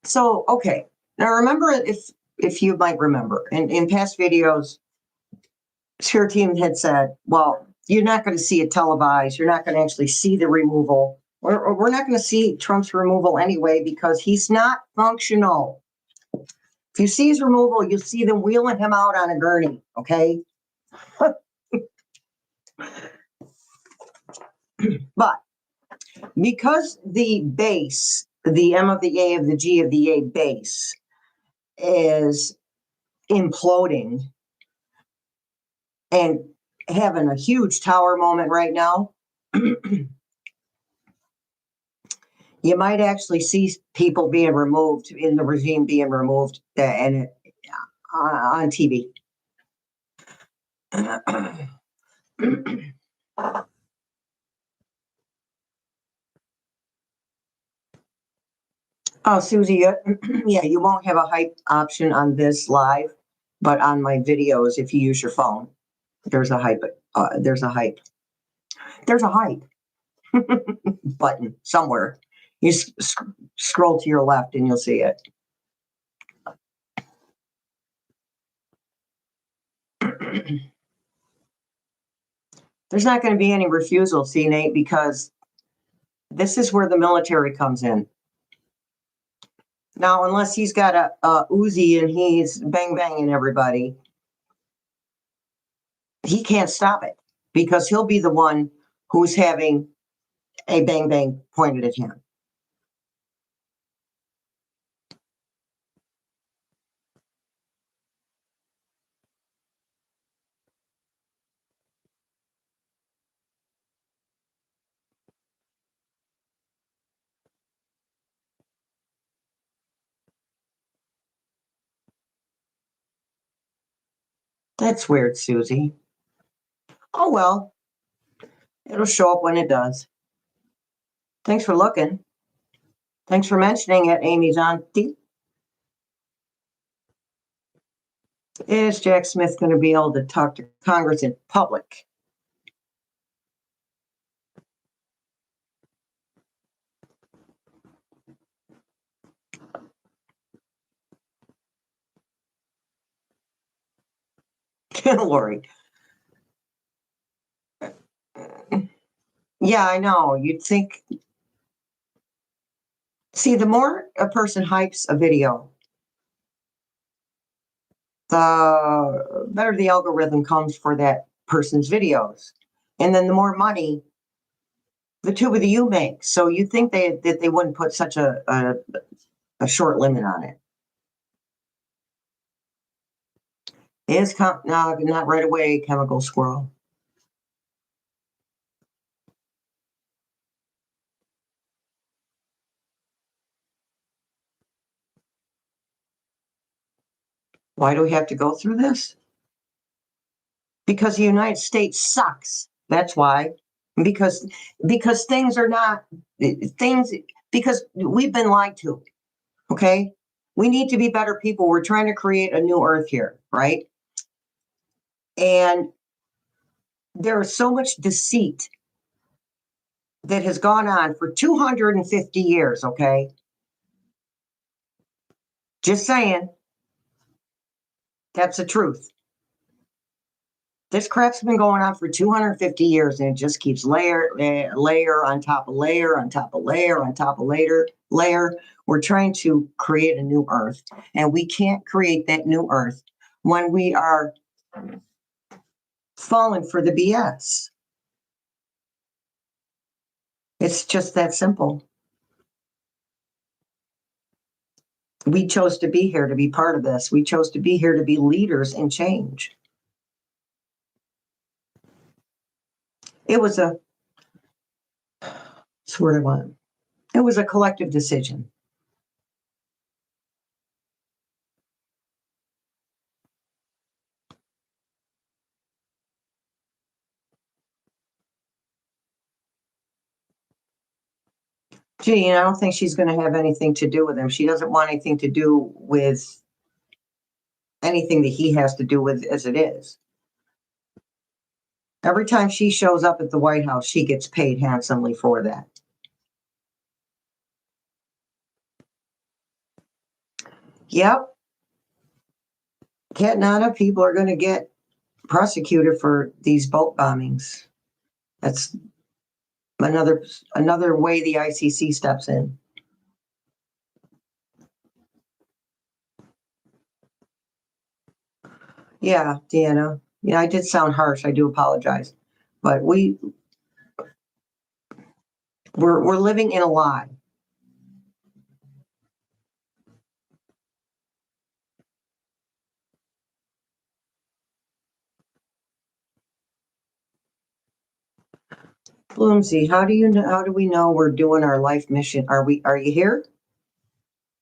So, okay. Now, remember, if you might remember, in past videos, Spirit Team had said, well, you're not going to see it televised. You're not going to actually see the removal. We're not going to see Trump's removal anyway because he's not functional. If you see his removal, you'll see them wheeling him out on a gurney, okay? But because the base, the M of the A of the G of the A base is imploding and having a huge tower moment right now, you might actually see people being removed in the regime being removed and on TV. Oh, Susie, yeah, you won't have a hype option on this live, but on my videos, if you use your phone, there's a hype. There's a hype. There's a hype button somewhere. You scroll to your left and you'll see it. There's not going to be any refusal, see, Nate, because this is where the military comes in. Now, unless he's got a Uzi and he's banging everybody, he can't stop it because he'll be the one who's having a bang pointed at him. That's weird, Susie. Oh, well, it'll show up when it does. Thanks for looking. Thanks for mentioning it, Amy's auntie. Is Jack Smith going to be able to talk to Congress in public? Lori, Yeah, I know. You'd think. See, the more a person hypes a video, the better the algorithm comes for that person's videos. And then the more money the two of you make. So you think that they wouldn't put such a short limit on it. It's no, not right away, chemical squirrel. Why do we have to go through this? Because the United States sucks. That's why. Because because things are not things because we've been lied to. Okay? We need to be better people. We're trying to create a new earth here, right? And there is so much deceit that has gone on for 250 years, okay? Just saying. That's the truth. This crap's been going on for 250 years and it just keeps layer on top of layer on top of layer on top of layer. We're trying to create a new earth, and we can't create that new earth when we are falling for the BS. It's just that simple. We chose to be here to be part of this. We chose to be here to be leaders in change. It was a, that's what I want. It was a collective decision. Gee, I don't think she's going to have anything to do with him. She doesn't want anything to do with anything that he has to do with as it is. Every time she shows up at the White House, she gets paid handsomely for that. Yep. Nana, people are going to get prosecuted for these boat bombings. That's another way the ICC steps in. Yeah, Deanna. Yeah, I did sound harsh. I do apologize. But we're living in a lie. Bloomsy, how do we know we're doing our life mission? Are you here?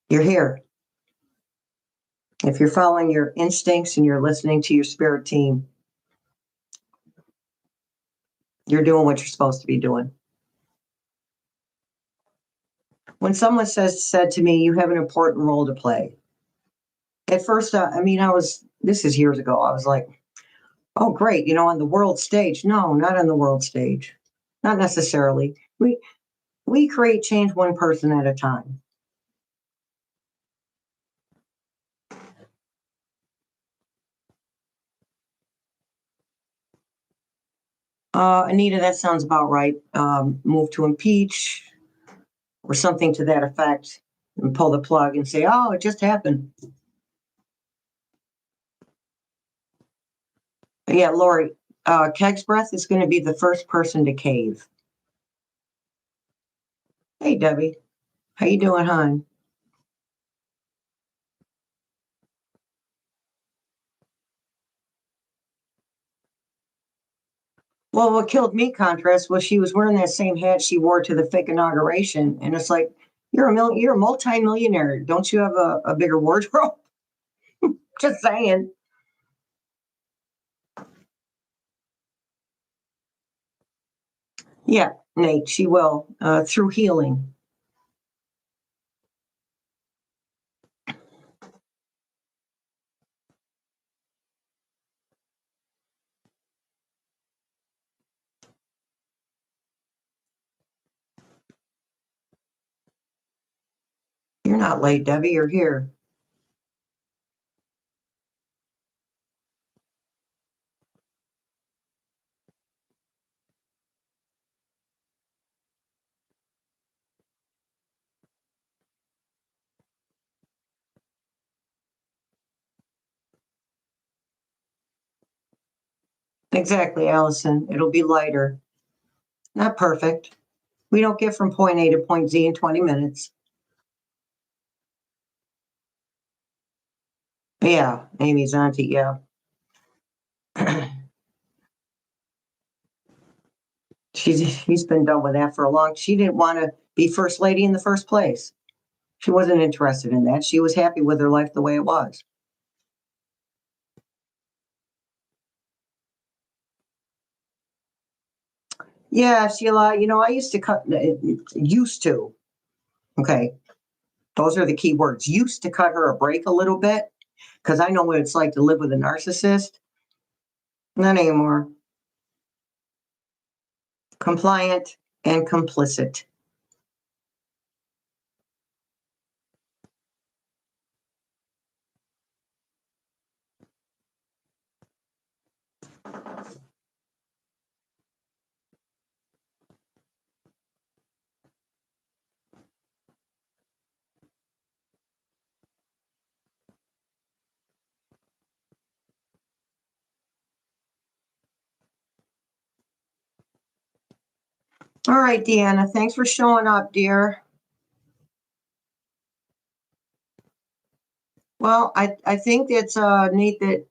You're here. If you're following your instincts and you're listening to your spirit team, you're doing what you're supposed to be doing. When someone said to me, you have an important role to play. At first, this is years ago. I was like, oh, great. On the world stage. No, not on the world stage. Not necessarily. We create change one person at a time. Anita, that sounds about right. Move to impeach or something to that effect and pull the plug and say, oh, it just happened. Yeah, Lori, Keg's Breath is going to be the first person to cave. Hey, Debbie. How you doing, hon? Well, what killed me, contrast, was she was wearing that same hat she wore to the fake inauguration, and it's like, you're a multi-millionaire. Don't you have a bigger wardrobe? Just saying. Yeah, Nate, she will through healing. You're not late, Debbie. You're here. Exactly, Allison. It'll be lighter. Not perfect. We don't get from point A to point Z in 20 minutes. Yeah, Amy's auntie, yeah. She's been done with that for a long. She didn't want to be first lady in the first place. She wasn't interested in that. She was happy with her life the way it was. Yeah, Sheila, I used to used to, okay, those are the key words. Used to cut her a break a little bit because I know what it's like to live with a narcissist. Not anymore. Compliant and complicit. All right, Deanna, thanks for showing up, dear. Well, I think it's neat that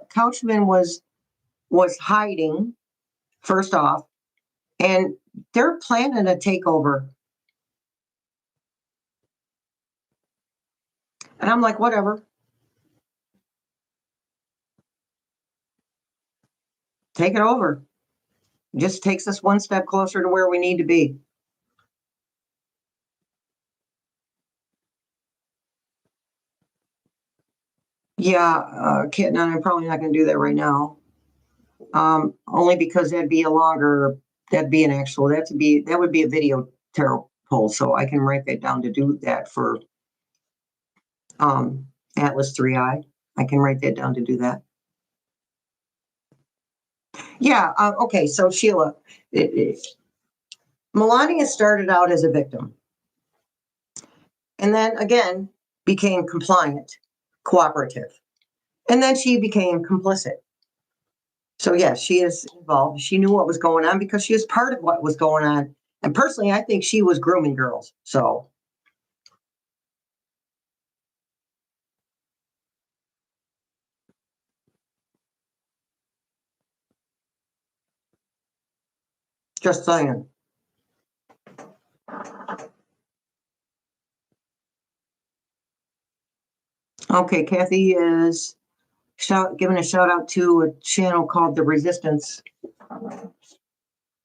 Couchman was hiding first off, and they're planning a takeover. And I'm like, whatever, take it over. Just takes us one step closer to where we need to be. Yeah, Kit, I'm probably not going to do that right now. Only because that'd be an actual, that would be a video tarot poll. So I can write that down to do that for Atlas 3i. I can write that down to do that. Yeah. Okay. So Sheila, Melania started out as a victim and then again became compliant, cooperative, and then she became complicit. So yes, she is involved. She knew what was going on because she was part of what was going on. And personally, I think she was grooming girls. So just saying. Okay, Kathy is giving a shout out to a channel called The Resistance.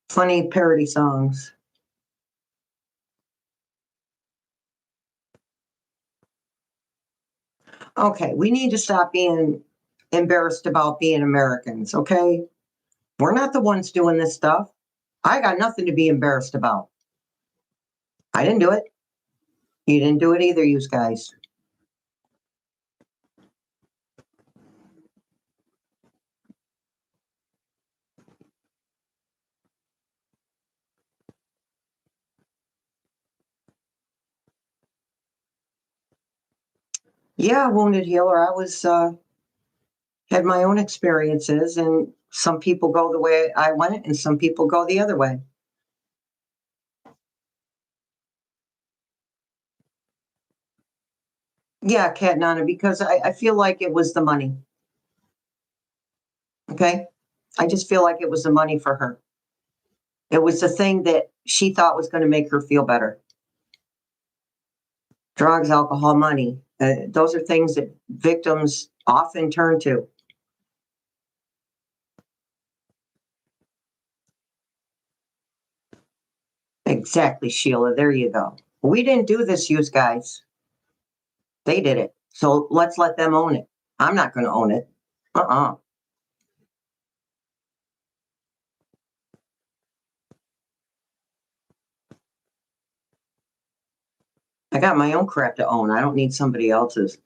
Funny parody songs. Okay, we need to stop being embarrassed about being Americans, okay? We're not the ones doing this stuff. I got nothing to be embarrassed about. I didn't do it. You didn't do it either, you guys. Yeah, wounded healer. I was had my own experiences, and some people go the way I went, and some people go the other way. Yeah, Kat Nana, because I feel like it was the money. Okay. I just feel like it was the money for her. It was the thing that she thought was going to make her feel better. Drugs, alcohol, money. Those are things that victims often turn to. Exactly, Sheila. There you go. We didn't do this, you guys. They did it. So let's let them own it. I'm not going to own it. Uh-uh. I got my own crap to own. I don't need somebody else's.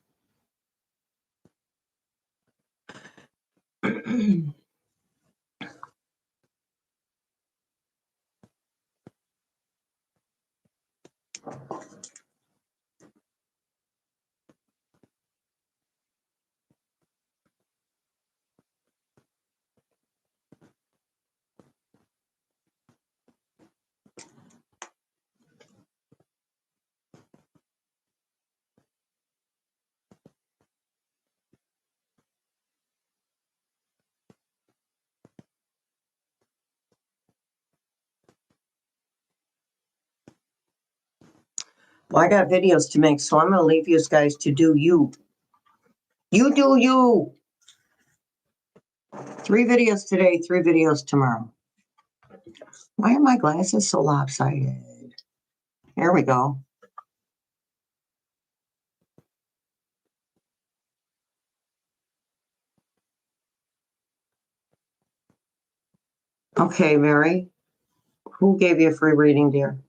Well, I got videos to make, so I'm going to leave you guys to do you. You do you. 3 videos today, 3 videos tomorrow. Why are my glasses so lopsided? Here we go. Okay, Mary. Who gave you a free reading, dear?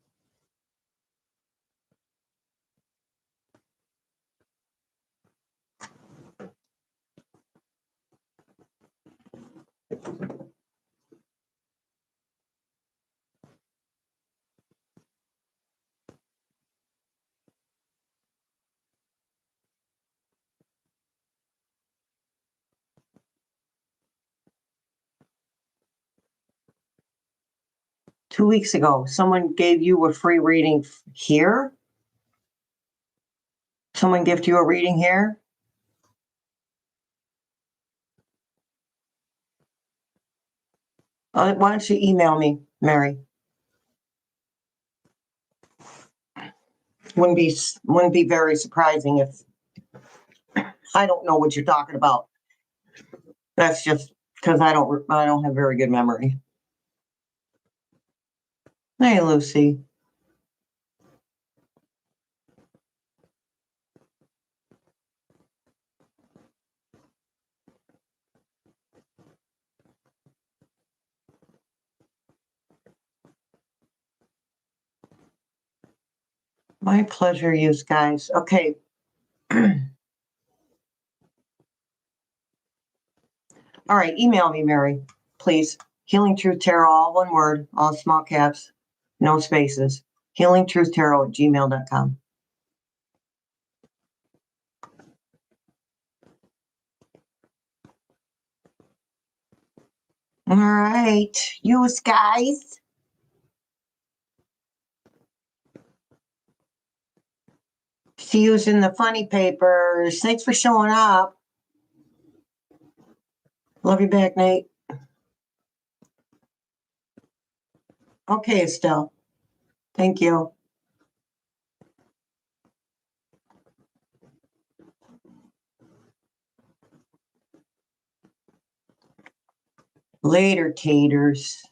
Two weeks ago, someone gave you a free reading here? Someone gift you a reading here? Why don't you email me, Mary? Wouldn't be very surprising if I don't know what you're talking about. That's just because I don't have very good memory. Hey, Lucy. My pleasure, you guys. Okay. All right, email me, Mary, please. Healing Truth Tarot, all one word, all small caps, no spaces. healingtruthtarot@gmail.com. All right, you guys. See you in the funny papers. Thanks for showing up. Love you back, Nate. Okay, Estelle. Thank you. Later, taters.